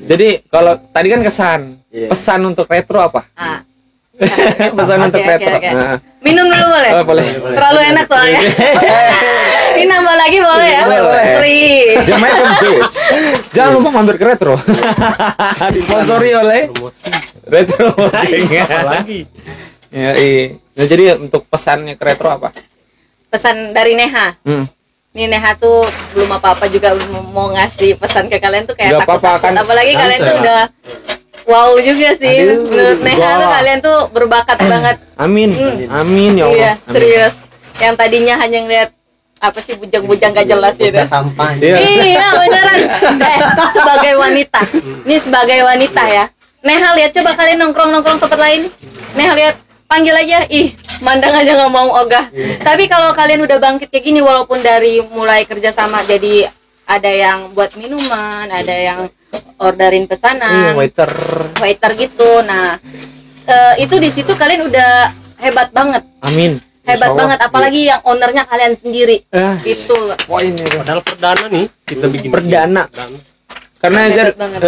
Jadi kalau tadi kan kesan, pesan untuk retro apa? Pesan untuk retro. Okay. Minum dulu boleh? Oh, boleh. Terlalu enak soalnya. Ini nambah lagi boleh ya? Free. Jamaican Beach. Jangan lupa mampir ke retro. Disponsori oleh retro. Apalagi. Ya, iya. Nah, jadi untuk pesannya ke retro apa? Pesan dari Neha. Nih Neha tuh belum apa-apa juga mau ngasih pesan ke kalian tuh kayak takut-takut. Kan, apalagi kalian tuh udah wow juga sih. Menurut Neha tuh kalian tuh berbakat banget. Amin. Amin ya Allah. Iya, serius. Yang tadinya hanya ngeliat apa sih bujang-bujang gak jelas gitu. Sampah. Iya, beneran. Sebagai wanita. Ini sebagai wanita ya. Neha lihat, coba kalian nongkrong-nongkrong tempat lain. Neha lihat, panggil aja, mandang aja nggak mau ogah. Tapi kalau kalian udah bangkit kayak gini, walaupun dari mulai kerja sama, jadi ada yang buat minuman, ada yang orderin pesanan, waiter gitu. Nah, itu di situ kalian udah hebat banget. Amin. Hebat banget, apalagi yang ownernya kalian sendiri. Gitu loh. Poinnya padahal perdana nih kita bikin perdana. Karena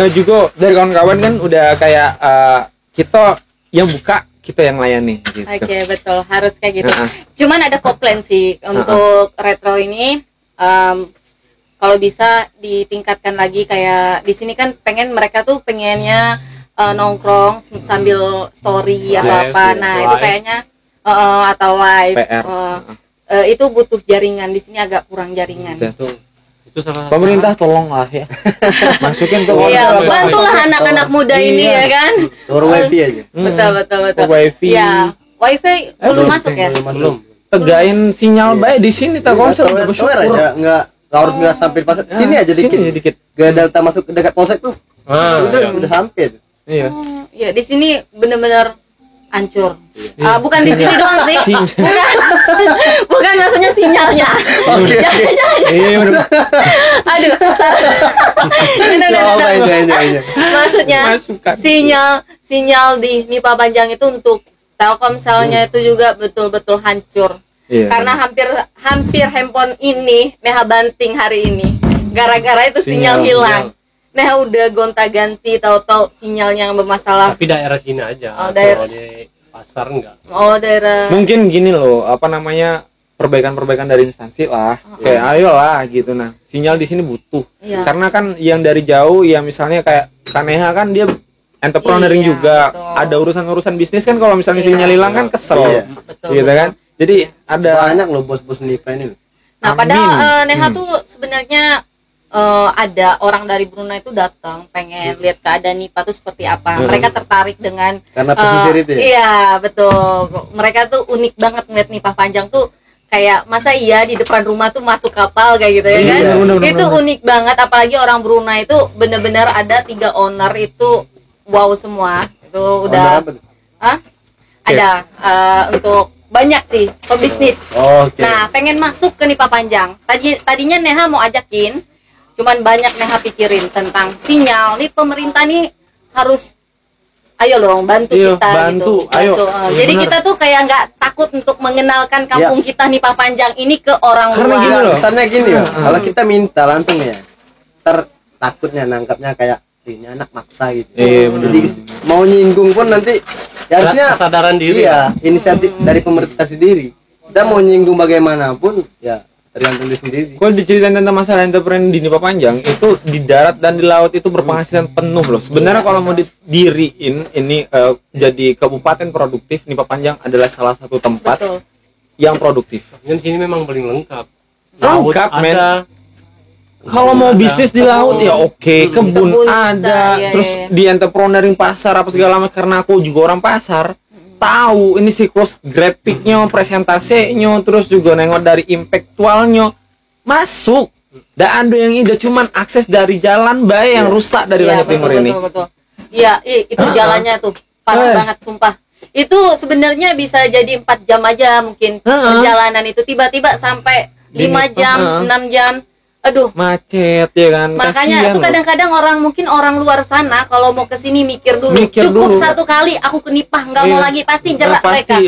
juga dari kawan-kawan kan udah kayak kita yang buka, kita yang layani gitu. Oke, betul, harus kayak gitu. Cuman ada komplain sih untuk retro ini, kalau bisa ditingkatkan lagi. Kayak di sini kan mereka tuh pengennya nongkrong sambil story atau apa. Nah, itu kayaknya atau live itu butuh jaringan. Di sini agak kurang jaringan. Itu salah pemerintah tolonglah ya. Masukin ke iya, bantulah anak-anak muda ini ya kan. Tower wifi aja. Betul. Wifi. Ya, wifi belum masuk ya? Belum. Tegain sinyal baik di sini Telkomsel udah bersyukur aja, nggak sampai pasar. Sini aja dikit. Gak Delta masuk dekat polsek tuh. Udah sampai. Iya. Iya, di sini benar-benar hancur. Bukan di sini doang sih. Bukan maksudnya sinyalnya. Jangan. Aduh. Maksudnya sinyal di Nipa Panjang itu untuk Telkomselnya itu juga betul-betul hancur. Karena hampir handphone ini Neha banting hari ini. Gara-gara itu sinyal hilang. Neha udah gonta-ganti, tahu-tahu sinyalnya yang bermasalah. Tapi daerah sini aja. Daerah di pasar enggak. Daerah. Mungkin gini loh, perbaikan dari instansi lah. Kayak ayolah gitu. Nah, sinyal di sini butuh. Karena kan yang dari jauh ya misalnya kayak Kaneha kan dia entrepreneuring juga. Betul. Ada urusan bisnis kan, kalau misalnya sinyal hilang kan kesel. Betul. Gitu kan. Jadi ada banyak loh bos-bos Nipa ini. Nah, padahal Neha tuh sebenarnya ada orang dari Brunei itu datang pengen lihat keadaan Nipa tuh seperti apa. Mereka tertarik dengan karena pesisir itu ya? Iya, betul. Mereka tuh unik banget ngeliat Nipa Panjang tuh, kayak masa iya di depan rumah tuh masuk kapal kayak gitu ya kan. Itu unik banget, apalagi orang Brunei itu benar-benar ada 3 owner itu wow semua. Itu udah ada untuk banyak sih pebisnis. Nah, pengen masuk ke Nipa Panjang. Tadinya Neha mau ajakin, cuman banyak Neha pikirin tentang sinyal. Nih pemerintah nih harus ayo dong bantu kita bantu. Gitu. Ayo. Jadi kita tuh kayak nggak takut untuk mengenalkan kampung kita Nipa Panjang ini ke orang karena luar. Gini loh. Kesannya gini ya. Kalau kita minta langsung ya, takutnya nangkapnya kayak ini anak maksa gitu. Jadi mau nyinggung pun nanti ya harusnya kesadaran diri. Iya, inisiatif dari pemerintah sendiri. Kita mau nyinggung bagaimanapun ya tergantung diri sendiri. Kalau diceritain tentang masalah entrepreneur di Nipa Panjang itu di darat dan di laut itu berpenghasilan penuh loh. Sebenarnya kalau mau didiriin ini jadi kabupaten produktif, Nipa Panjang adalah salah satu tempat yang produktif. Dan sini memang paling lengkap. Lengkap, men. Kalau mau bisnis di laut ya oke, kebun ada, terus di entrepreneuring pasar apa segala macam, karena aku juga orang pasar. Tahu ini siklus grafiknya, presentasinya, terus juga nengok dari impactualnya masuk. Dan ada yang ide cuman akses dari jalan yang rusak dari Langit Timur ini. Iya, itu jalannya tuh parah banget sumpah. Itu sebenarnya bisa jadi 4 jam aja mungkin perjalanan itu, tiba-tiba sampai 5 jam, 6 jam. Aduh, macet ya kan. Makanya tuh kadang-kadang orang luar sana kalau mau kesini mikir dulu. Cukup satu kali aku ke Nipa, nggak mau lagi, pasti jerak mereka.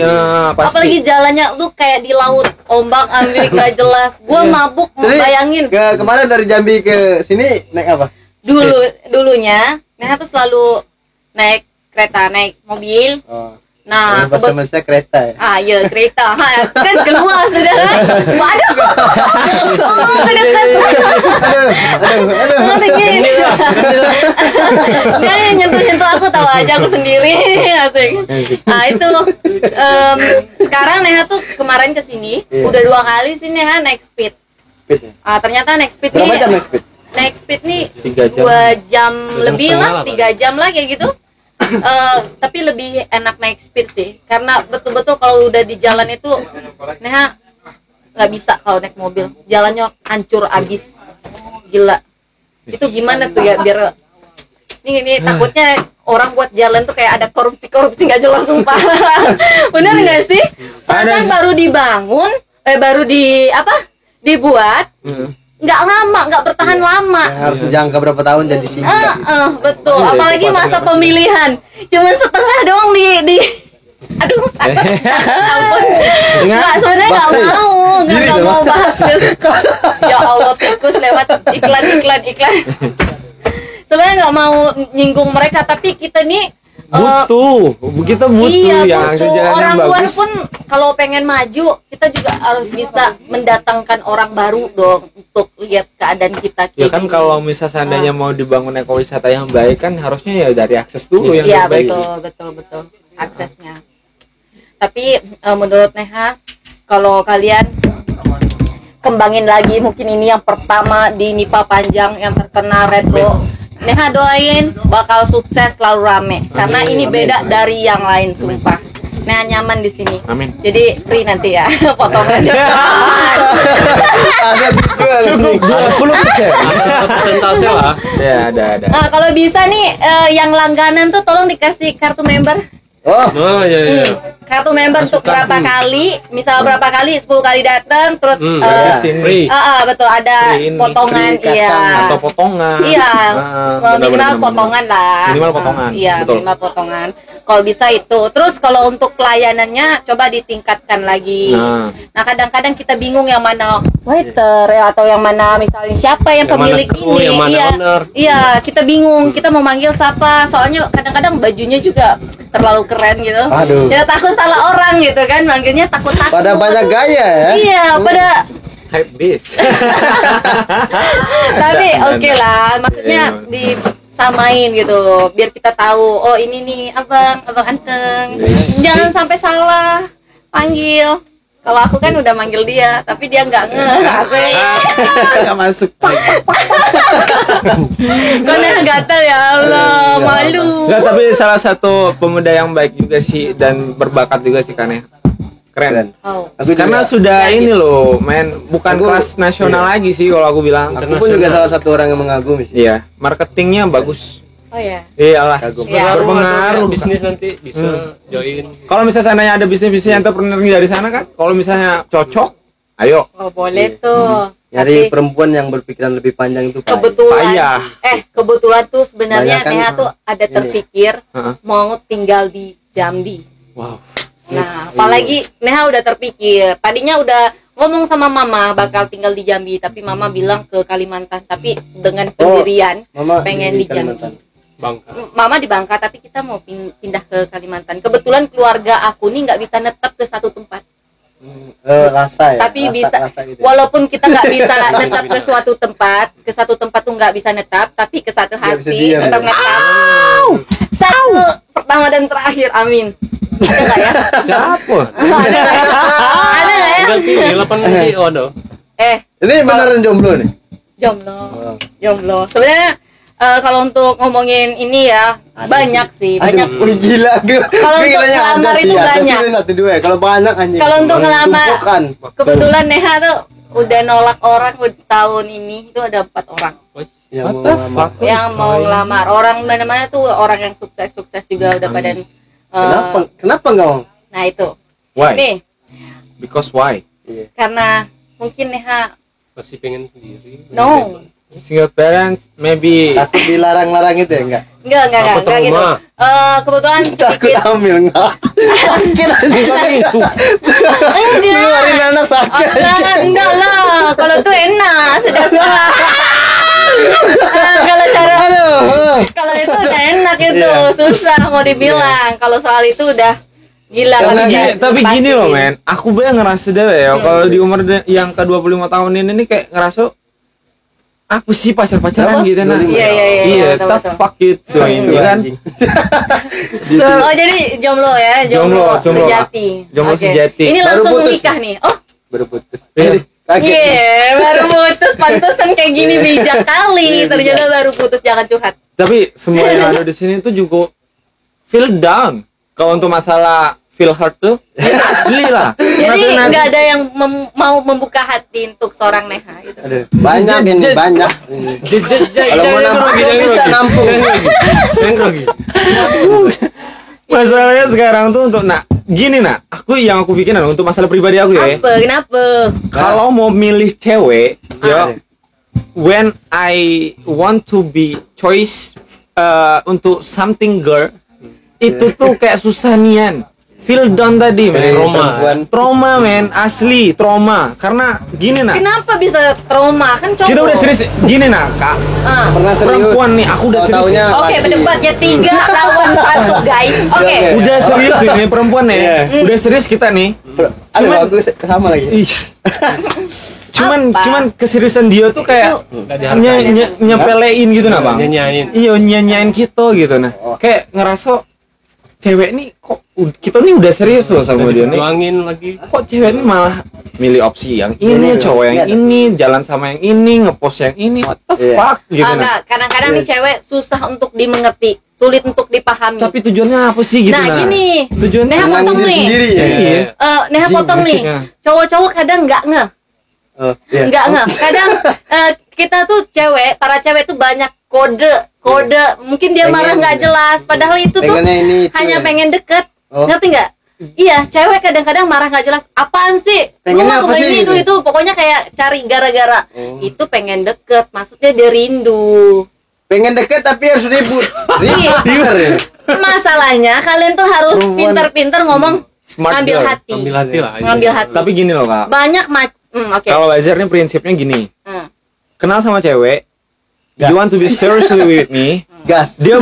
Apalagi jalannya tuh kayak di laut, ombak ambing gak jelas. Gua mabuk bayangin. Kemarin dari Jambi ke sini naik apa? Dulunya Neha tuh selalu naik kereta, naik mobil. Oh. Nah, bahasa Malaysia kereta ya. iya kereta. Kan keluar sudah kan. Waduh. Oh, kedekatan. Aduh. Gini. Dia nyentuh-nyentuh aku tahu aja aku sendiri. Asik. Nah, itu sekarang Neha tuh kemarin kesini udah 2 kali sih Neha naik speed. Speed ya? Ternyata naik speed Berapa nih. jam naik speed? Naik speed nih 3 jam. 2 jam lebih setengah lah, lah, 3 jam lah kayak gitu. Tapi lebih enak naik speed sih, karena betul-betul kalau udah di jalan itu Neha nggak bisa kalau naik mobil, jalannya hancur abis, gila. Itu gimana tuh ya biar ini takutnya orang buat jalan tuh kayak ada korupsi nggak jelas sumpah. Bener nggak sih? Perasaan baru dibangun, baru dibuat. Nggak lama, nggak bertahan lama. Yang harus jangka berapa tahun jadi singkat. Betul. Apalagi masa pemilihan, cuman setengah doang di. Aduh. Ampun. Nggak, sebenarnya nggak mau bahas. Ya Allah, tikus lewat iklan. Sebenarnya nggak mau nyinggung mereka, tapi kita nih kita butuh iya, yang butuh. jalan Orang yang luar bagus. pun kalau pengen maju, kita juga harus bisa mendatangkan orang baru dong untuk lihat keadaan kita. Ya kan kalau misal seandainya mau dibangun ekowisata yang baik kan harusnya ya dari akses dulu yang iya, baik. betul aksesnya. Tapi menurut Neha, kalau kalian kembangin lagi, mungkin ini yang pertama di Nipa Panjang yang terkena retro, Neha doain bakal sukses, selalu rame. Karena ini beda dari yang lain, sumpah. Neha nyaman di sini. Amin. Jadi free nanti ya, potongan. Ada dijual. Cukup 20%. Ada persentase lah. Ya ada. Nah, kalau bisa nih yang langganan tuh tolong dikasih kartu member. Oh, Oh iya. Kartu member untuk berapa kali, misal berapa kali, 10 kali datang, terus Gratis Free. betul ada Free ini, potongan, free iya. kacang atau potongan. Iya, minimal benar-benar. potongan lah. Minimal potongan, Iya, betul. minimal potongan. Kalau bisa itu. Terus kalau untuk pelayanannya coba ditingkatkan lagi. Nah, kadang-kadang kita bingung yang mana waiter ya, atau yang mana misalnya siapa yang Yang mana pemilik kru, ini. yang mana Iya. owner. Iya, kita bingung. Kita mau manggil siapa? Soalnya kadang-kadang bajunya juga terlalu keren gitu. Aduh. Ya takut salah orang gitu kan, manggilnya takut-takut. pada banyak gaya ya. Iya, pada Hype bis. tapi Dan- oke lah, maksudnya Iya. disamain gitu biar kita tahu, oh ini nih abang anteng, jangan sampai salah panggil. Kalau aku kan udah manggil dia tapi dia nggak Nggak masuk. karena gatel ya Allah, malu. Nggak, tapi salah satu pemuda yang baik juga sih dan berbakat juga sih Kane. Keren. Oh. Aku juga, Karena sudah ini loh, bukan Aku- kelas nasional lagi sih kalau aku bilang. aku pun juga salah satu orang yang mengagumi sih. Iya, marketingnya bagus. Oh ya. Iyalah. Kagum. Iya. Berpengaruh. Bisnis nanti bisa join. Kalau misalnya seandainya ada bisnis entrepreneur dari sana kan, kalau misalnya cocok, ayo. Oh boleh tuh. Nyari Tapi perempuan yang berpikiran lebih panjang itu payah. kebetulan, Payah. kebetulan tuh sebenarnya Banyak kan, Neha tuh ada ini. terpikir Heeh. mau tinggal di Jambi. Wow. Nah, apalagi Neha udah terpikir. Tadinya udah ngomong sama mama bakal tinggal di Jambi, tapi mama bilang ke Kalimantan, tapi dengan pendirian Mama pengen di Kalimantan. Jambi. Bangka. Mama di Bangka, tapi kita mau pindah ke Kalimantan. Kebetulan keluarga aku nih nggak bisa netap ke satu tempat. Rasa ya. Tapi rasa, bisa, rasa gitu ya. walaupun kita nggak bisa netap ke satu tempat tuh nggak bisa netap, tapi ke satu Nggak bisa hati diam tetap ya? netap. Satu pertama dan terakhir, amin. Ada nggak ya? Siapa? Ada nggak ya? Ada nggak ya? Tinggal pilih 8 nanti ada. Ini beneran jomblo nih. Jomblo, Oh. jomblo. Sebenarnya kalau untuk ngomongin ini ya Ada banyak sih, banyak. Aduh, gila gue. Kalau untuk kiranya ada ngelamar sih, itu ada banyak. sih satu dua. Kalau banyak anjing. Kalau untuk ngelamar, Tumpukan. kebetulan Neha tuh udah nolak orang tahun ini itu ada 4 orang Yang What mau the ngelamar. fuck? yang mau ngelamar. Orang mana-mana tuh orang yang sukses juga udah pada. Kenapa enggak mau? Nah itu. Why? Nih, Because why? Iya. karena mungkin Neha Masih pengen sendiri. no. Single parents, maybe. Takut dilarang-larang itu ya enggak? Enggak Takut gitu. trauma. Kebetulan Takut sedikit. hamil enggak? Sakit anjing. Itu. Keluarin anak sakit. Enggak lah. Kalau tuh enak, sudah. Kalau cara Aduh. kalau itu banyak itu, susah mau dibilang. Kalau soal itu udah gila. Tapi gini loh men, aku banyak ngerasa deh ya kalau di umur yang ke 25 tahun ini kayak ngerasa apa sih pacaran gitu nah. Iya, tak fuck gitu ini kan. Oh jadi jomblo ya, jomblo sejati. Jomblo sejati. Ini langsung menikah nih. Oh, baru putus. Iya, baru putus, pantesan kayak gini bijak kali. Ternyata baru putus, jangan curhat. Tapi semua yang ada di sini tuh juga feel down. Kalau untuk masalah feel hurt tuh ya asli lah. Jadi nggak ada yang mau membuka hati untuk seorang Neha gitu. Aduh, banyak ini, banyak. Kalau mau nampung bisa nampung. Masalahnya sekarang tuh untuk gini aku pikirin untuk masalah pribadi aku ya. Apa? Kenapa? Kalau mau milih cewek, yo, when I want to be choice untuk something girl, itu tuh kayak susah nian. Feel down tadi, men. Trauma, men. Asli, trauma. Karena gini Kenapa bisa trauma? Kan cowok. Kita udah serius. Gini Kak. Pernah serius. Perempuan nih, aku udah serius. Oke, berdebatnya 3 lawan 1, guys. Oke. Udah serius ini perempuan nih. Udah serius kita nih. Cuman aku sama lagi. Cuman keseriusan dia tuh kayak nyepelein gitu Bang. Nyanyain. Iya, nyanyain kita gitu Kayak ngerasa cewek nih kok kita nih udah serius loh sama dia nih. Tuangin lagi. Kok cewek nih malah milih opsi yang ini, cowok yang ini, jalan sama yang ini, ngepost yang ini. What the fuck gitu kadang-kadang nih cewek susah untuk dimengerti, sulit untuk dipahami. Tapi tujuannya apa sih gitu gini. Tujuannya Neha potong nih. Neha potong nih. Cowok-cowok kadang nggak ngeh. Nggak ngeh. Kadang kita tuh para cewek tuh banyak kode mungkin dia marah nggak jelas padahal itu tuh hanya pengen deket. Ngerti nggak? Iya, cewek kadang-kadang marah nggak jelas. Apaan sih? Pengennya apa sih itu pokoknya kayak cari gara-gara. Itu pengen deket, maksudnya dia rindu. Pengen deket tapi harus ribut. Masalahnya kalian tuh harus pintar-pintar ngomong, ngambil hati lah. Ngambil hati. Tapi gini loh Kak. Banyak Kalau Wazer nih prinsipnya gini. Kenal sama cewek, you want to be seriously with me. Gas. Dia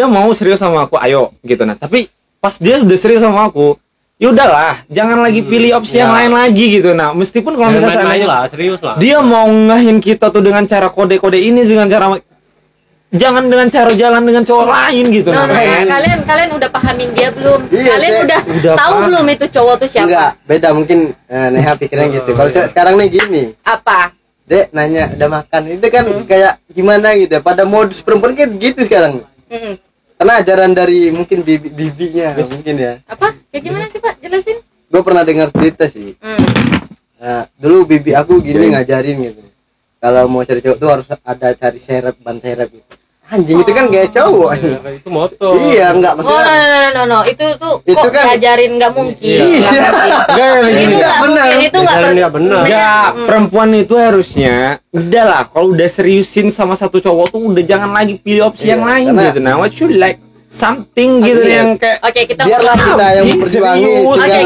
mau serius sama aku, ayo gitu Tapi pas dia udah serius sama aku, ya udahlah, jangan lagi pilih opsi yang lain lagi gitu meskipun kalau misalnya serius lah. Dia mau ngahin kita tuh dengan cara kode-kode ini, dengan cara jangan dengan cara jalan dengan cowok lain gitu kalian udah pahamin dia belum? Kalian udah tahu belum itu cowok tuh siapa? Enggak, beda mungkin Neha pikirannya gitu. Kalau sekarang nih gini. Apa? Dek nanya udah makan itu kan kayak gimana gitu. Pada modus perempuan kayak gitu sekarang. Karena ajaran dari mungkin bibinya mungkin ya. Apa? Kayak gimana coba jelasin? Gue pernah dengar cerita sih. Dulu bibi aku gini ngajarin gitu. Kalau mau cari cowok tuh harus ada cari ban serep gitu. Anjing itu kan gaya cowok. Itu motor. Iya, enggak maksudnya. No. Itu tuh itu kok kan diajarin enggak mungkin. Itu enggak benar. Itu enggak benar. Enggak, perempuan itu harusnya udahlah kalau udah seriusin sama satu cowok tuh udah jangan lagi pilih opsi yang lain gitu. What you like something gitu yang kayak kita biarlah kita yang memperjuangin.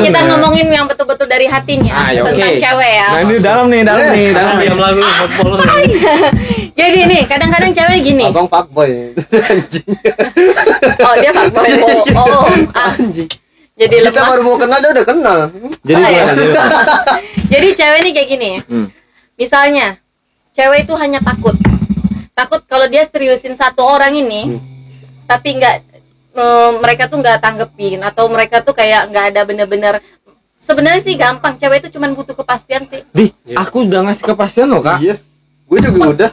Kita ngomongin yang betul-betul dari hatinya tentang cewek ya. Nah, ini dalam nih. Diam lagu Jadi nih, kadang-kadang cewek gini. Abang fuckboy. Anjing. Oh, dia fuckboy. Anjing. Jadi kita baru mau kenal dia udah kenal. Jadi cewek nih kayak gini. Misalnya, cewek itu hanya takut kalau dia seriusin satu orang ini, tapi mereka tuh nggak tanggepin atau mereka tuh kayak nggak ada bener-bener. Sebenarnya sih gampang, cewek itu cuma butuh kepastian sih. Aku udah ngasih kepastian loh Kak. Iya, gue juga udah.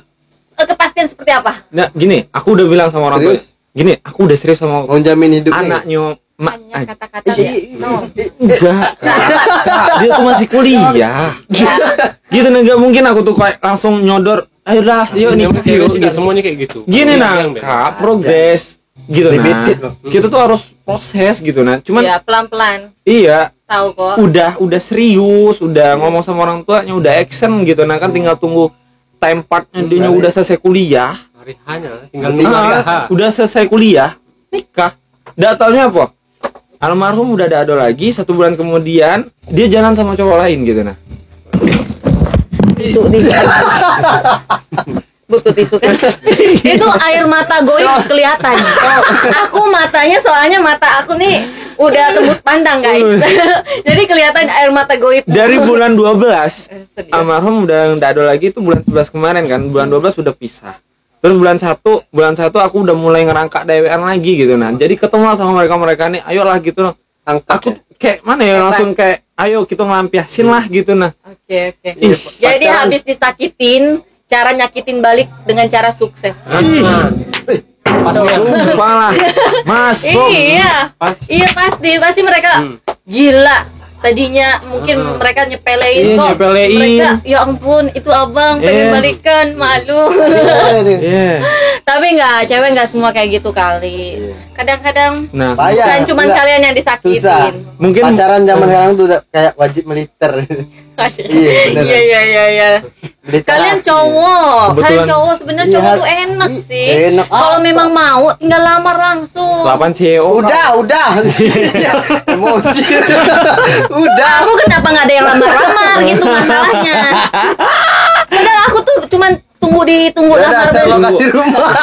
Kepastian seperti apa? Nah gini, aku udah bilang sama orang tua. Gini, aku udah serius sama mau jamin hidupnya. Anaknya hanya kata-kata ya. Enggak, dia tuh masih kuliah. Gitu nggak mungkin aku tuh kayak langsung nyodor. Ayolah, yuk nih. Semuanya kayak gitu. Gini Kak, progres gitu kita tuh harus proses gitu cuman ya pelan-pelan tahu kok udah serius, udah ngomong sama orang tuanya, udah action gitu kan tinggal tunggu time partnya dia udah selesai kuliah tinggal nikah. Udah selesai kuliah nikah. Taunya apa, almarhum udah ada ado lagi, 1 bulan kemudian dia jalan sama cowok lain gitu butuh tisu kan. Itu air mata goib kelihatan. Aku matanya soalnya mata aku nih udah tembus pandang guys. Jadi kelihatan air mata goib. Dari bulan 12 Sedih. almarhum udah nggak ada lagi, itu bulan 11 kemarin kan. Bulan 12 udah pisah. Terus bulan 1 aku udah mulai ngerangkak DWR lagi gitu. Nah, jadi ketemu lah sama mereka nih, ayolah gitu loh. Angkat Aku ya. kayak mana ya, langsung kayak ayo kita ngelampiasin lah gitu nah. Oke. Ih, Jadi pacaran. habis disakitin, cara nyakitin balik dengan cara sukses. Pas Tuh. Lupa lah. Masuk. Iya. Pas. Iya pasti mereka gila. Tadinya mungkin mereka nyepelein Iya, kok. nyepelein. Mereka ya ampun, itu abang pengen Iya. balikan, malu. Iya. Tapi nggak, cewek nggak semua kayak gitu kali. Kadang-kadang Nah, Payah. bukan cuman Enggak. kalian yang Susah. disakitin. Mungkin Pacaran zaman sekarang tuh udah kayak wajib militer. Iya, bener. Iya. Militer Kalian aktif. cowok, Kebetulan. kalian cowok sebenarnya Iya, cowok tuh enak sih. enak Kalau apa? memang mau, tinggal lamar langsung. 8 CEO. Udah. Iya, emosi. Udah. Aku kenapa nggak ada yang lamar-lamar gitu masalahnya. Padahal aku tuh cuman tunggu Udah lamar saya dulu. lokasi rumah.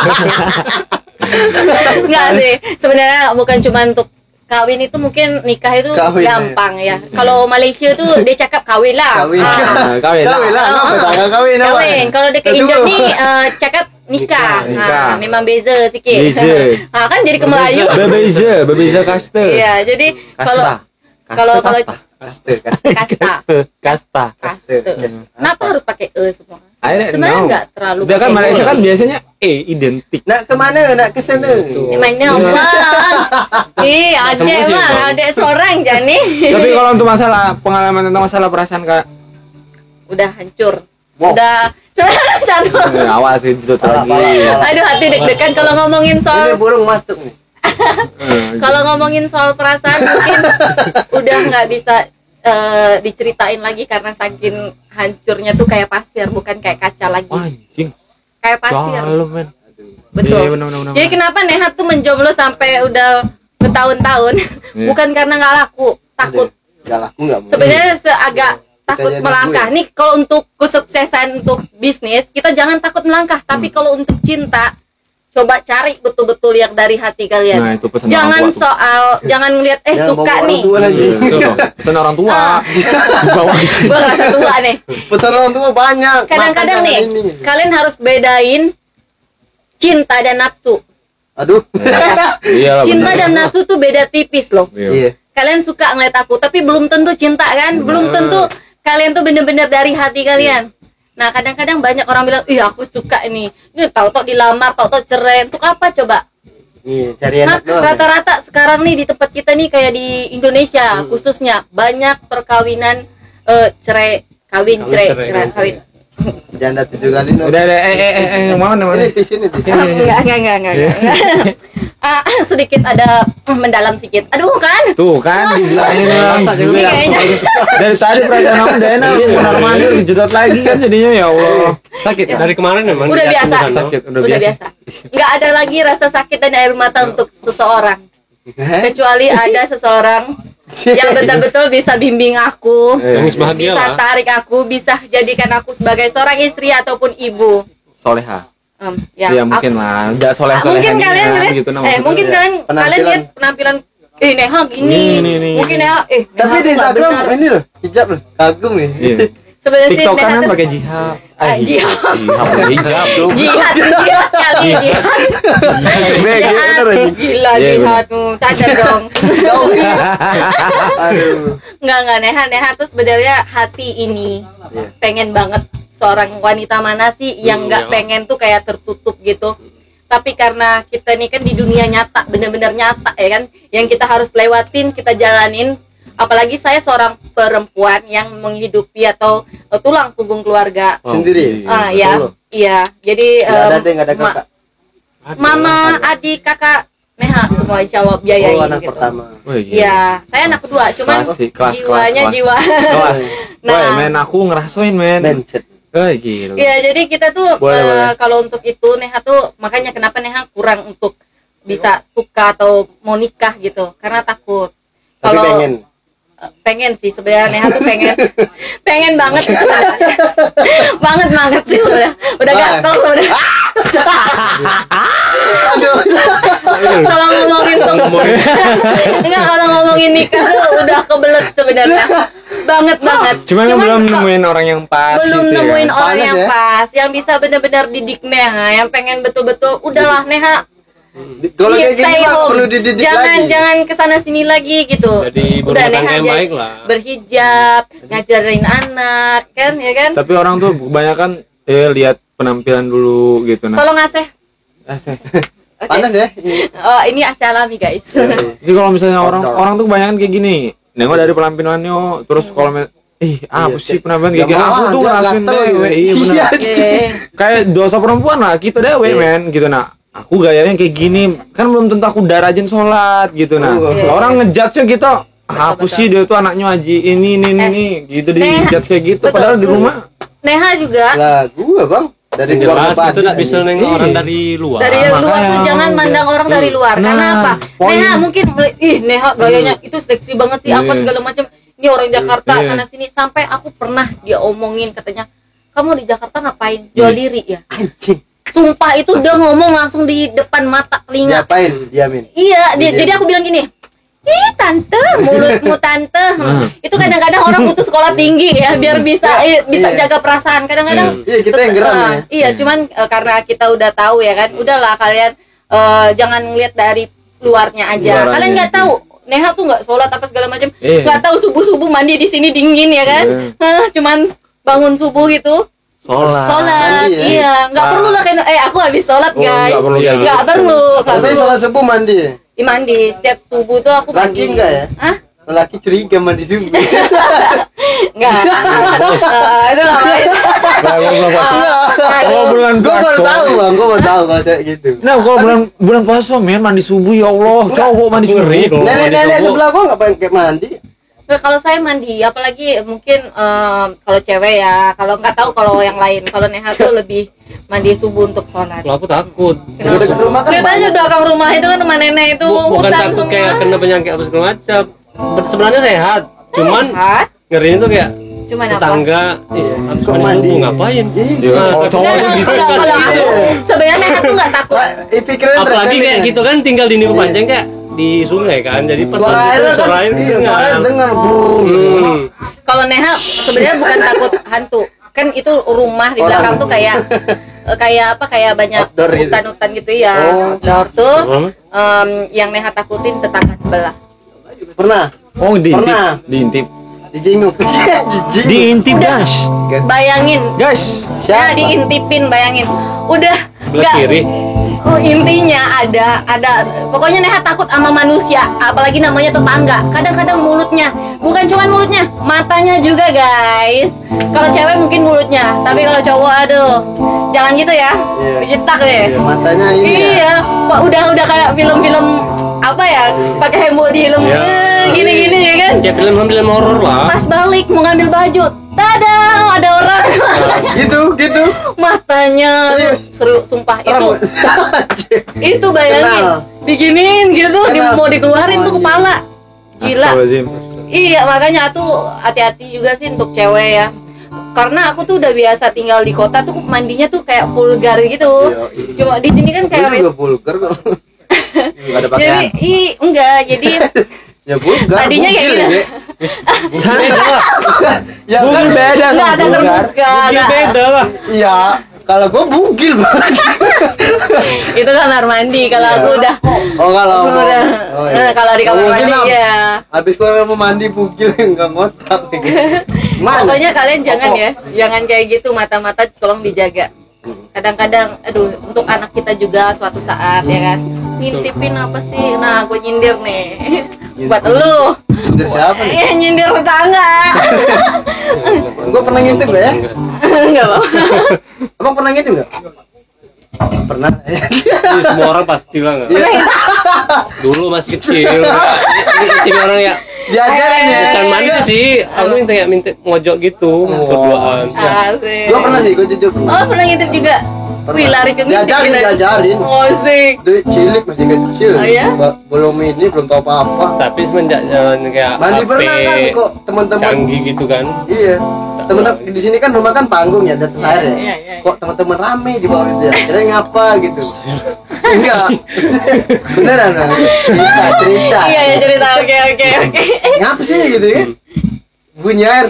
Enggak sih. Sebenarnya bukan cuman untuk kawin, itu mungkin nikah itu Kawin, gampang ya. Kalau Malaysia tuh dia cakap kawin lah. Kawin. Ah. Kawin. Kawin lah. Kenapa Ah. tak kawin? apa? Kawin. Kalau dekat Tunggu. Indon nih cakap nikah. Nikah. Memang beza sikit. Beza. Kan jadi ke Melayu. Berbeza kasta. Iya, jadi kalau Kaste. Kasta. kaste. Kenapa harus pakai semua? I don't Sebenarnya know. nggak terlalu Udah kan pusing. Malaysia kan biasanya identik. Nak kemana? Nak ke sana. Ini mainnya bang. Ih, adek semua sih, bang, Bang. adek seorang Jani. Tapi kalau untuk masalah pengalaman tentang masalah perasaan Kak, Udah hancur. Wow. Udah sebenarnya satu. awas sih duduk Pala, lagi. pala. Aduh, hati deg-degan kalau ngomongin Ini soal burung masuk nih. kalau ngomongin soal perasaan mungkin udah nggak bisa diceritain lagi karena saking hancurnya tuh kayak pasir, bukan kayak kaca lagi. Anjing. Kayak pasir. Dalam men. Betul. Iya, benar. Jadi kenapa Nehat tuh menjomblo sampai udah bertahun-tahun? Iya. Bukan karena nggak laku, takut. Enggak laku enggak mau. Sebenarnya agak takut jadi melangkah. gue. Nih kalau untuk kesuksesan untuk bisnis kita jangan takut melangkah. Tapi kalau untuk cinta, coba cari betul-betul yang dari hati kalian. Nah, itu pesan Jangan orang tua tuh. soal, jangan ngelihat Jangan suka bawa orang nih. tua lagi. Itu loh, pesan orang tua. Di bawah di sini. Gue ngerasa tua nih. Pesan orang tua banyak. Kadang-kadang Makan nih, jangan ini. kalian harus bedain cinta dan nafsu. Aduh. Iya lah, Cinta benar. dan nafsu tuh beda tipis loh. Iya. Kalian suka ngeliat aku, tapi belum tentu cinta kan? Belum tentu kalian tuh bener-bener dari hati kalian. Nah, kadang-kadang banyak orang bilang, ih aku suka ini. Ini tahu-tahu dilamar, tahu-tahu cerai. Untuk apa coba? Iya, cari Nah, enak doang. rata-rata sekarang nih di tempat kita nih kayak di Indonesia khususnya banyak perkawinan cerai, kawin, cerai, kawin. Janda 7 kali no. Udah, mana Ini tisu nih tisu. Enggak. Sedikit ada mendalam sedikit. Aduh kan? Tuh kan dibilangin orang Ini kayaknya. dari tadi perasaan kamu udah enak benar mandi dijedot lagi kan jadinya ya Allah sakit ya? Dari kemarin emang Udah lihat biasa. bukan, no? Sakit udah Udah biasa. biasa. Nggak ada lagi rasa sakit dan air mata untuk seseorang. Kecuali ada seseorang yang betul-betul bisa bimbing aku, Nangis bahagia bisa lah. tarik aku, bisa jadikan aku sebagai seorang istri ataupun ibu. Soleha. Ya, Iya mungkin lah, enggak mungkin kalian lihat, gitu nah maksudnya. mungkin ya. kalian Penampilan. lihat penampilan Neha gini, Nih. mungkin Neha Tapi Neha di tuh nggak Instagram benar. ini loh, hijab loh. Kagum nih. Iya. Sebenarnya sih TikTok Neha kan tuh pakai jihad. Jihad. Hijab. jihad kali jihad. Bego bener aja. Gila Iya, jihad tuh, cacat dong. Tahu ya. Aduh. Enggak Neha tuh sebenarnya hati ini Iya. pengen banget seorang wanita mana sih yang nggak iya. pengen tuh kayak tertutup gitu. Tapi karena kita nih kan di dunia nyata, bener-bener nyata ya kan, yang kita harus lewatin, kita jalanin. Apalagi saya seorang perempuan yang menghidupi atau tulang punggung keluarga. Sendiri. Ya, Solo. iya. Jadi Nggak ada deh, nggak ada kakak. mama, adik, kakak, Neha semua insya Allah biayain Oh, anak gitu. pertama. Wih, gila. Iya, saya anak kedua, cuman Kelas, jiwanya kelas. jiwa. Kelas. Nah. Wah, men aku ngerasain men. Mencet. Gila. Iya, jadi kita tuh Boleh. kalau untuk itu Neha tuh makanya kenapa Neha kurang untuk bisa suka atau mau nikah gitu, karena takut. Tapi pengen. pengen sih sebenarnya Neha tuh pengen banget sih sebenarnya. banget sih udah gatel sebenarnya. Kalau ngomongin tuh enggak, kalau ngomongin nikah tuh udah kebelet sebenarnya banget. Cuman belum nemuin orang yang pas. Belum gitu nemuin ya. orang yang pas, yang bisa benar-benar didik Neha, yang pengen betul-betul udahlah Neha. Kalau Iya, kayak gini stay mah home. perlu dididik jangan lagi. kesana sini lagi gitu. Jadi Udah berumah tangga Neha yang aja baik lah. berhijab, ngajarin anak, kan ya kan? Tapi orang tuh kebanyakan lihat penampilan dulu gitu nah. Tolong AC. Oke. Panas ya? Oh, ini AC alami guys. Jadi kalau misalnya orang tuh kebanyakan kayak gini, nengok dari penampilannya, terus kalau apa sih penampilan kayak gini? Aku tuh ngerasain dewe, iya benar. Oke. Kayak dosa perempuan lah, kita dewe men gitu nah. Aku gayanya kayak gini, kan belum tentu aku udah rajin sholat gitu nah. Orang ngejudge kita, apa sih dia tuh anaknya Haji ini gitu dijudge kayak gitu. Betul. Padahal di rumah Neha juga Lah, gua bang dari Jelas keluarga itu nggak bisa Pak Haji. nengok orang dari luar. dari luar tuh makanya jangan mandang orang dari luar. Nah, Karena apa? poin. Neha mungkin Neha gayanya itu seksi banget sih apa segala macam. Ini orang Jakarta Iya. sana sini sampai aku pernah dia omongin katanya, "Kamu di Jakarta ngapain? Jual diri ya?" Anjing. Sumpah itu udah ngomong langsung di depan mata telinga. Diapain? Diamin. Iya, Iya. jadi aku bilang gini, tante, mulutmu tante. Itu kadang-kadang orang butuh sekolah tinggi ya biar bisa Iya. jaga perasaan. Kadang-kadang Iya, kita yang geram ya. Iya, cuman karena kita udah tahu ya kan. Udahlah kalian jangan ngeliat dari luarnya aja. Luarannya, Kalian nggak tahu Neha tuh nggak sholat apa segala macam. Iya. Nggak tahu subuh-subuh mandi di sini dingin ya kan. Cuman bangun subuh gitu. sholat. Sholat, mandi ya? iya, nggak perlu lah kayak aku habis sholat guys, nggak perlu kayak gitu. nggak perlu. Tapi sholat subuh mandi. Mandi setiap subuh tuh aku Laki mandi. enggak ya? Hah? Laki curiga mandi subuh. Enggak. Itu lah. Kalau bulan Gua baru puasa, tahu bang, gua baru tahu kalau kayak gitu. nah kalau bulan puasa men mandi subuh ya Allah, cowok mandi subuh. Ngeri kalau mandi Nenek-nenek subuh. sebelah gua nggak pengen kayak mandi. Kalau saya mandi, apalagi mungkin kalau cewek ya, kalau nggak tahu kalau yang lain. Kalau Neha tuh lebih mandi subuh untuk sholat. Kalau aku takut. Udah ke rumah kan Lihat aja belakang rumah itu kan rumah nenek itu Bukan hutan takut semua. kayak kena penyakit apa segala macam. Sebenarnya sehat. Cuman Sehat? ngerinya tuh kayak Cuman apa? tetangga habis Kok mandi mandi? subuh ngapain? Iya. Nah, Kalau cowok Enggak, gitu kalau kan. aku sebenarnya Neha tuh nggak takut. Pikiran Apalagi kayak gitu kan tinggal di Nipu Iya. Panjang kayak di sungai kan. Jadi pas Suara air kan, suara air iya, suara air dengar. Kalau Neha sebenarnya bukan takut hantu. Kan itu rumah di belakang tuh kayak apa kayak banyak Outdoor gitu. hutan-hutan gitu ya. Oh. Outdoor tuh yang Neha takutin tetangga sebelah. Pernah Oh diintip, Pernah. diintip, dijinguk. Jijing. diintip guys, Bayangin, guys. Neha Siapa? diintipin, bayangin. Udah Sebelah nggak- kiri. Oh, intinya ada pokoknya Neha takut sama manusia, apalagi namanya tetangga. Kadang-kadang mulutnya, bukan cuman mulutnya, matanya juga guys. Kalau cewek mungkin mulutnya, tapi kalau cowok aduh, jangan gitu ya. Iya. Dicetak deh. Iya, matanya ini ya. Iya, Pak udah kayak film-film apa ya? Pakai hembo di film Iya. gini-gini ya kan? Kayak film-film horor lah. Pas balik mau ngambil baju, tadam ada orang. Gitu. Matanya Serius? seru sumpah itu itu bayangin Kenal. diginiin gitu Kenal. mau dikeluarin tuh Oh, iya. kepala gila. Astagfirullahaladzim. Iya makanya tuh hati-hati juga sih untuk cewek ya, karena aku tuh udah biasa tinggal di kota tuh mandinya tuh kayak vulgar gitu. Iya, iya. Cuma di sini kan kayak Gue juga vulgar kok. Nggak ada jadi pakaian. enggak jadi Ya vulgar. Tadinya kayak bugil, gitu. ya. Ya Mungkin kan? beda enggak sama ada vulgar. terbuka Mungkin enggak. beda lah. Iya. Kalau gue bugil banget. Itu kamar mandi kalau aku udah Oh kalau aku mau. udah Oh, iya. kalau di kamar Mungkin, mandi Am. ya. Habis keluar mau mandi bugil enggak ngotak. Mana? Pokoknya kalian jangan ya, jangan kayak gitu, mata-mata tolong dijaga. Kadang-kadang, aduh, untuk anak kita juga suatu saat ya kan, ngintipin apa sih? Nah, gue nyindir nih, buat lu. Nyindir siapa nih? Iya, nyindir tetangga. Gue pernah ngintip gak ya? Enggak mau. Abang pernah ngintip gak? Pernah. Ini semua orang pasti lah nggak. Dulu masih kecil. Ini orang ya Diajarin ya. bukan mandi sih. Aku minta kayak minta mojok gitu berduaan. Asik. Gue pernah sih, gue jujur. Oh, pernah ngintip juga. Wih, lari ke ngintip diajarin. Oh, sih. Itu cilik masih kecil. Oh, iya? Belum tahu apa-apa. Tapi semenjak jalan kayak Mandi HP pernah kan kok teman-teman. canggih gitu kan. Iya. Teman-teman di sini kan rumah kan panggung ya, dan air ya. Iya. Kok teman-teman rame di bawah itu ya? Kira ngapa gitu. Enggak. Beneran nah. Cerita. Iya, cerita. Oke. Ngapa sih gitu kan? Bunyi air.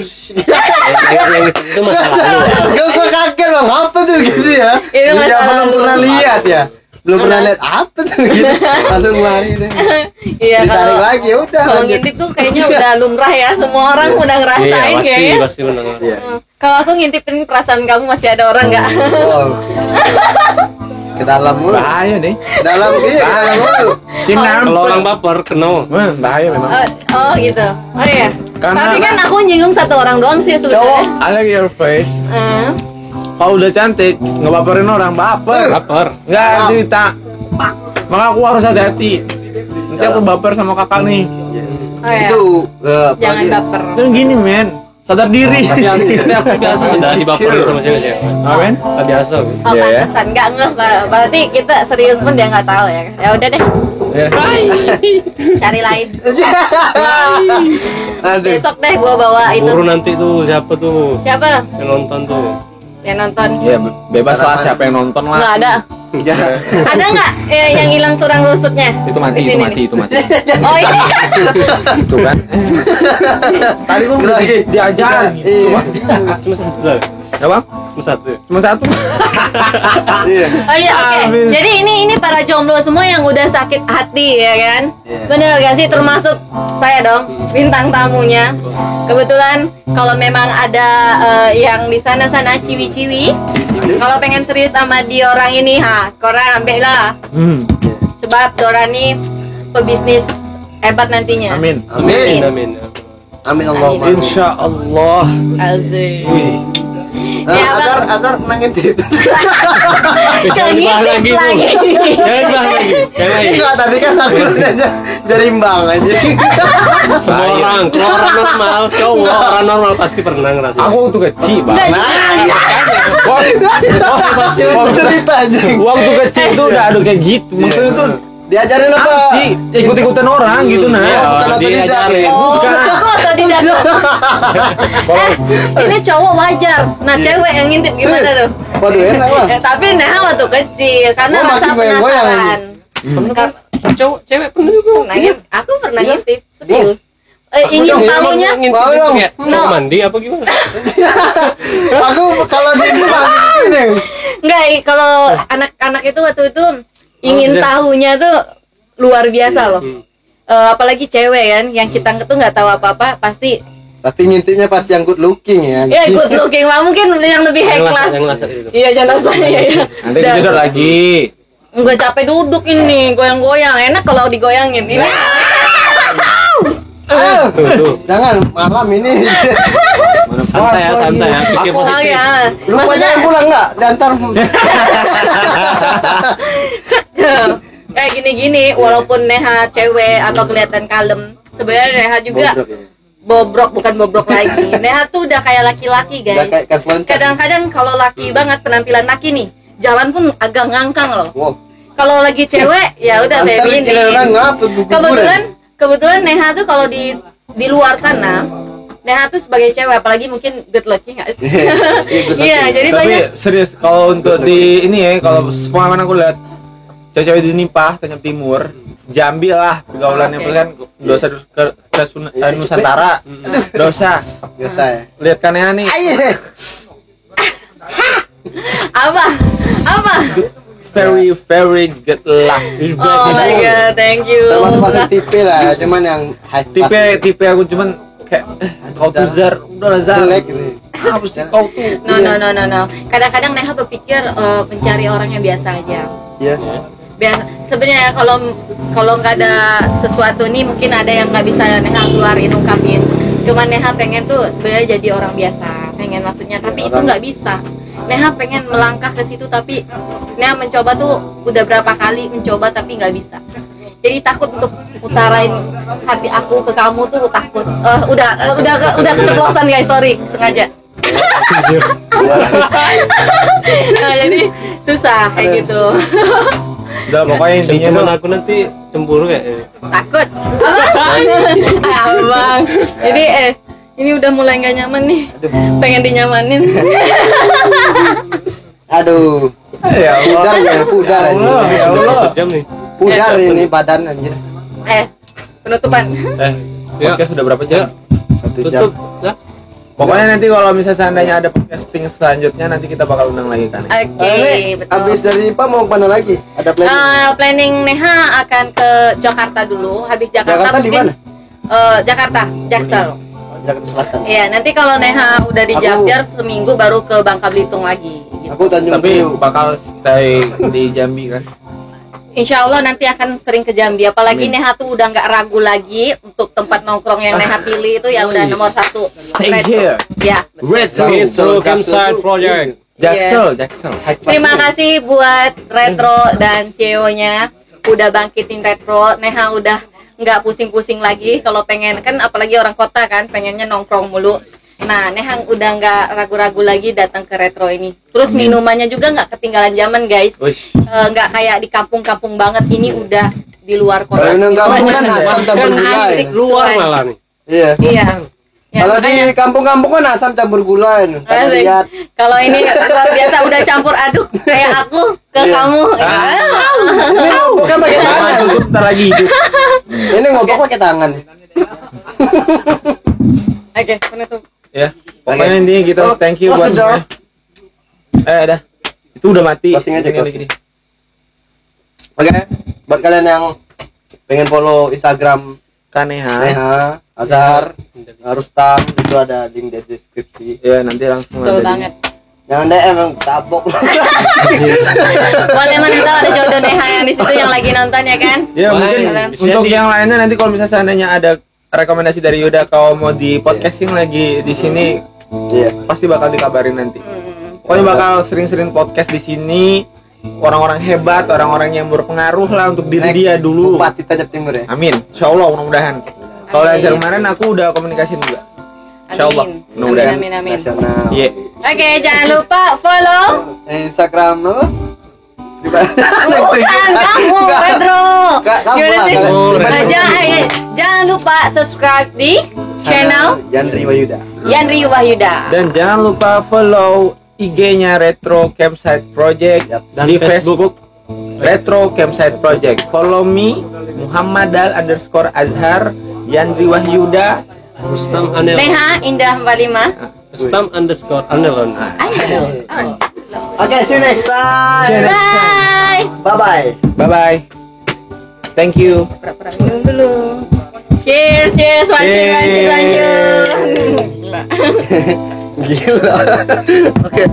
Yang itu masalah lu. Gue kaget bang, apa tuh gitu ya? Itu Dia masalah belum lu. pernah lihat ya. Belum pernah lihat apa tuh gitu. Langsung lari deh. Iya, Ditarik lagi ya udah. kalau lanjut. ngintip tuh kayaknya udah lumrah ya, semua orang udah Iya, ngerasain kayaknya. pasti benar. Iya. Kalau aku ngintipin perasaan kamu masih ada orang nggak? Wow. Ke dalam mulu. Bahaya nih. Ke dalam mulu. Cinam. Kalau orang baper kena. Bahaya memang. Oh gitu. Oh iya. Karena- Tapi kan aku nyinggung satu orang doang sih Cowok. sebenarnya. I like your face. Eh, Kalau udah cantik, ngebaperin orang baper. Baper. Nggak cerita. Maka aku harus hati-hati. Nanti aku baper sama kakak nih. oh iya. Itu Jangan baper. Kan gini men, sadar diri. Tapi aku biasa udah dibaperin sama cewek. Amin. Tak biasa. Oh Iya, ya. pantesan nggak ngeh. Berarti kita serius pun dia nggak tahu ya. Ya udah deh, cari lain. Aduh. Besok deh gua bawa itu. Buru nanti tuh siapa tuh Siapa yang nonton tuh? yang nonton? Ya bebas lah siapa yang nonton lah. Nggak ada. Ya. Ada nggak yang hilang tulang rusuknya? Itu mati, Di itu sini mati, nih. itu mati. Oh iya. Itu kan. Tadi gua udah Lagi. diajarin. Iya. Cuma satu saja. Ya bang? Cuma satu. Cuma satu. Iya. Oh iya, oke. Habis. Jadi ini para jomblo semua yang udah sakit hati ya kan? Iya. Bener gak sih? Termasuk saya dong, bintang tamunya. Kebetulan kalau memang ada yang di sana-sana ciwi-ciwi, kalau pengen serius sama dia orang ini, korang ambil lah. Sebab orang ini pebisnis hebat nantinya. Amin. Amin. Amin. Amin Allahumma. Amin. Insya Allah. Asik. Wih. Ya, Bang. Azar pernah ngintip. Jangan dibahas lagi tuh. lagi. Jangan dibahas lagi. Jangan lagi. Enggak, tadi kan aku nanya dari imbang aja. Semua orang, kalau orang normal, cowok orang normal pasti pernah ngerasain. Aku waktu kecil Enggak, bang. Pasti Cerita aja. waktu kecil tuh udah ada kayak gitu. Maksudnya tuh Diajarin apa? apa sih? Ikut-ikutan orang gitu nah. Iya. Bukan otodidak diajarin. ya. Oh, Bukan. aku otodidak. Ini cowok wajar. Nah, cewek yang ngintip gimana tuh? Waduh, enak lah. Tapi nah waktu kecil karena Gua rasa makin goyang-goyang penasaran. Cowok, cewek pernah juga. Aku pernah ngintip, serius. Ingin dong, tahunya Ngintip Mau gitu dong. kayak No. mau mandi apa gimana? Aku kalau di itu ini. enggak kalau anak-anak itu waktu itu ingin iya. tahunya tuh luar biasa loh. Apalagi cewek kan yang kita tuh nggak tahu apa-apa pasti Tapi ngintipnya pas yang good looking ya. ya good looking lah mungkin yang lebih high class. Yang lasak itu. Iya jangan saya ya. Nanti dijodoh lagi. Gue capek duduk ini goyang-goyang enak kalau digoyangin ini. Tuh. Jangan malam ini. Santai ya, santai ya. Pikir Aku- Oh positif. ya, Lu jangan pulang enggak? Diantar. kayak gini-gini walaupun Neha cewek atau kelihatan kalem sebenarnya Neha juga Bobrok ya. bobrok bukan bobrok lagi. Neha tuh udah kayak laki-laki Udah guys. kayak kas loncat. Kadang-kadang kalau laki banget penampilan laki nih jalan pun agak ngangkang loh. Wow. Kalau lagi cewek ya udah Antar feminin. kira orang ngapa guguran. Kebetulan Neha tuh kalau di luar sana Neha tuh sebagai cewek apalagi mungkin good looking nggak sih? Iya, good looking. Iya, jadi Tapi banyak serius kalau untuk di ini ya kalau pengalaman aku lihat cewek-cewek di Nipah Tanjung Timur Jambi lah pergaulannya Oke. kan dosa ke Nusantara dosa Biasa ya. lihat kan ya nih Ayo. apa? very very good luck Oh my god, thank you. Termasuk masuk tipe lah, cuman yang high tipe class. tipe aku cuman kayak kau tuh Zar udah lah Zar Jelek ini. apa sih kau tuh No. Kadang-kadang Neha berpikir mencari orang yang biasa aja. Iya. Biasa. Sebenarnya kalau nggak ada sesuatu nih mungkin ada yang nggak bisa Neha keluarin ungkapin. Cuman Neha pengen tuh sebenarnya jadi orang biasa, pengen maksudnya. Tapi itu nggak bisa. Neha pengen melangkah ke situ tapi Neha mencoba tuh udah berapa kali mencoba tapi nggak bisa. Jadi takut untuk utarain hati aku ke kamu tuh takut. Udah keceplosan guys, sorry sengaja. Nah, jadi susah kayak gitu. Udah pokoknya intinya Cuman tuh aku nanti cemburu ya. Takut. Abang. Jadi ini udah mulai nggak nyaman nih. Pengen dinyamanin. Aduh. ya Allah. Pudar Ya Allah, aja. ya Allah. Jam nih. Pudar ini badan anjir. Penutupan. Podcast sudah berapa jam? 1 jam. Tutup. Lah. Pokoknya nanti kalau misalnya seandainya ada podcasting selanjutnya nanti kita bakal undang lagi kan. Oke, betul. Abis dari Pak mau kemana lagi? Ada planning? Planning Neha akan ke Jakarta dulu. Habis Jakarta, Jakarta di mungkin mana? Jakarta, Jaksel. Jakarta Selatan. Iya, nanti kalau Neha udah di Aku- Jogja seminggu baru ke Bangka Belitung lagi. Gitu. Aku Tanjung Tapi Priok. bakal stay di Jambi kan. Insya Allah nanti akan sering ke Jambi. Apalagi Amin. Neha tuh udah nggak ragu lagi untuk tempat nongkrong yang Neha pilih itu ya udah nomor 1. Stay Retro. here. Ya. Retro. Retro Campsite Project. Jaksel, Jaksel. High class Terima nih. kasih buat Retro dan CEO-nya udah bangkitin Retro. Neha udah nggak pusing-pusing lagi kalau pengen kan, apalagi orang kota kan pengennya nongkrong mulu. Nah, Neha udah nggak ragu-ragu lagi datang ke Retro ini. Terus minumannya juga nggak ketinggalan zaman guys. Wih. Nggak kayak di kampung-kampung banget. Ini udah di luar kota. Kalau minum kampung kan asam campur Kan gula asik. ya. luar malah nih. Iya. Iya. Ya, Kalau di makanya- kampung-kampung kan asam campur gula ya. Kan Asik. lihat. Kalau ini biasa udah campur aduk kayak aku ke Iya. kamu. Ini ngobok kan pakai tangan. Tutup ntar lagi hidup. Ini ngobok pakai tangan. Oke, penutup. Ya. Pokoknya Oke. intinya gitu. Oh, Thank you close buat the door. semuanya. Dah. Itu udah mati. Closing aja, Tinggal closing. gini. Oke. Buat kalian yang pengen follow Instagram Kaneha. Neha, Azhar, Rustam, itu ada link di deskripsi. Ya, nanti langsung Betul ada di- banget. Jangan DM yang tabok. Boleh mana tahu ada jodoh Neha yang di situ yang lagi nonton ya kan? Ya, mungkin Kalian- untuk yang lainnya nanti kalau misalnya seandainya ada rekomendasi dari Yuda kalau mau di podcasting lagi di sini Iya. pasti bakal dikabarin nanti. Hmm. Pokoknya bakal sering-sering podcast di sini. Orang-orang hebat, orang-orang yang berpengaruh lah untuk diri Next, dia dulu. Bupati Tanjung Timur ya. Amin. Insya Allah mudah-mudahan. Kalau Amin. yang kemarin aku udah komunikasi juga. Insya Allah. Amin. Mudah-mudahan. Amin, amin. Nasional. Iya. Oke, jangan lupa follow Instagram apa? Di mana? bukan kamu, Pedro. Kamu Gimana lah, sih? kalian. Oh, Jangan lupa subscribe di channel Yandri Wayuda. Yandri Wahyuda. Dan jangan lupa follow IG-nya Retro Campsite Project Yap. Dan di Facebook. Facebook Retro Campsite Project. Follow me Muhammadal_Azhar Yandri Wahyuda. Rustam Anel. Neha Indah 45. Rustam_Anelon. Oke, see you next time. See you next Bye. Bye bye. Bye bye. Thank you. Pura-pura minum dulu. Cheers, cheers, lanjut. Gila. Oke.